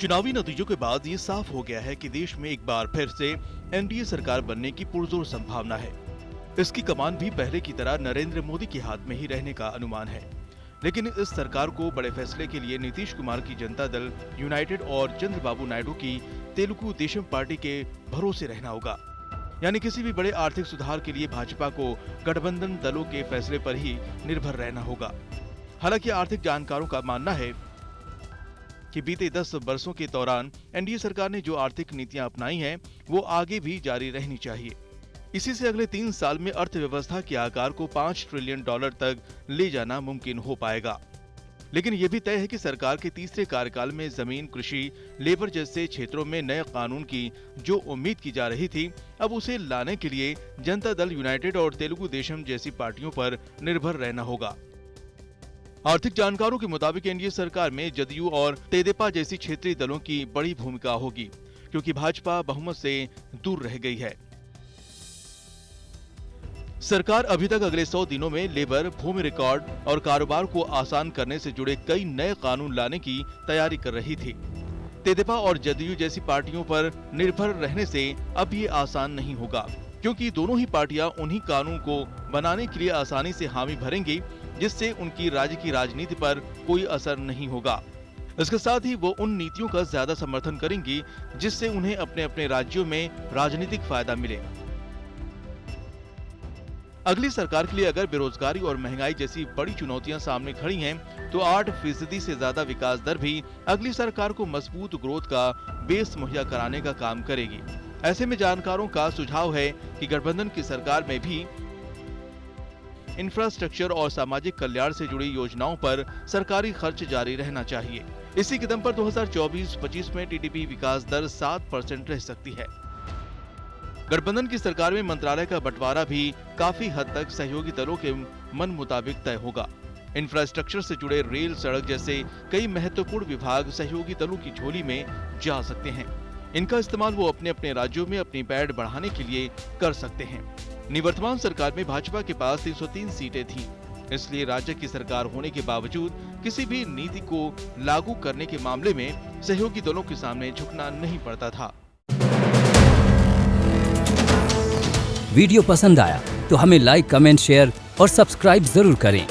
चुनावी नतीजों के बाद ये साफ हो गया है कि देश में एक बार फिर से एनडीए सरकार बनने की पुरजोर संभावना है। इसकी कमान भी पहले की तरह नरेंद्र मोदी के हाथ में ही रहने का अनुमान है। लेकिन इस सरकार को बड़े फैसले के लिए नीतीश कुमार की जनता दल यूनाइटेड और चंद्रबाबू नायडू की तेलुगु देशम पार्टी के भरोसे रहना होगा। यानी किसी भी बड़े आर्थिक सुधार के लिए भाजपा को गठबंधन दलों के फैसले पर ही निर्भर रहना होगा। हालांकि आर्थिक जानकारों का मानना है कि बीते 10 वर्षों के दौरान एनडीए सरकार ने जो आर्थिक नीतियां अपनाई हैं, वो आगे भी जारी रहनी चाहिए। इसी से अगले 3 साल में अर्थव्यवस्था के आकार को $5 ट्रिलियन तक ले जाना मुमकिन हो पाएगा। लेकिन ये भी तय है कि सरकार के तीसरे कार्यकाल में जमीन, कृषि, लेबर जैसे क्षेत्रों में नए कानून की जो उम्मीद की जा रही थी, अब उसे लाने के लिए जनता दल यूनाइटेड और तेलुगु देशम जैसी पार्टियों पर निर्भर रहना होगा। आर्थिक जानकारों के मुताबिक एनडीए सरकार में जदयू और तेदेपा जैसी क्षेत्रीय दलों की बड़ी भूमिका होगी, क्योंकि भाजपा बहुमत से दूर रह गई है। सरकार अभी तक अगले 100 दिनों में लेबर, भूमि रिकॉर्ड और कारोबार को आसान करने से जुड़े कई नए कानून लाने की तैयारी कर रही थी। तेदेपा और जदयू जैसी पार्टियों पर निर्भर रहने से अब ये आसान नहीं होगा, क्योंकि दोनों ही पार्टियां उन्हीं कानून को बनाने के लिए आसानी से हामी भरेंगी, जिससे उनकी राज्य की राजनीति पर कोई असर नहीं होगा। इसके साथ ही वो उन नीतियों का ज्यादा समर्थन करेंगी जिससे उन्हें अपने अपने राज्यों में राजनीतिक फायदा मिले। अगली सरकार के लिए अगर बेरोजगारी और महंगाई जैसी बड़ी चुनौतियां सामने खड़ी हैं, तो 8% से ज्यादा विकास दर भी अगली सरकार को मजबूत ग्रोथ का बेस मुहैया कराने का काम करेगी। ऐसे में जानकारों का सुझाव है कि गठबंधन की सरकार में भी इंफ्रास्ट्रक्चर और सामाजिक कल्याण से जुड़ी योजनाओं पर सरकारी खर्च जारी रहना चाहिए। इसी के दम पर 2024-25 में टीडीपी विकास दर 7% रह सकती है। गठबंधन की सरकार में मंत्रालय का बंटवारा भी काफी हद तक सहयोगी दलों के मन मुताबिक तय होगा। इंफ्रास्ट्रक्चर से जुड़े रेल, सड़क जैसे कई महत्वपूर्ण विभाग सहयोगी दलों की झोली में जा सकते हैं। इनका इस्तेमाल वो अपने अपने राज्यों में अपनी पैठ बढ़ाने के लिए कर सकते हैं। निवर्तमान सरकार में भाजपा के पास 303 सीटें थीं, इसलिए राज्य की सरकार होने के बावजूद किसी भी नीति को लागू करने के मामले में सहयोगी दलों के सामने झुकना नहीं पड़ता था। वीडियो पसंद आया तो हमें लाइक, कमेंट, शेयर और सब्सक्राइब जरूर करें।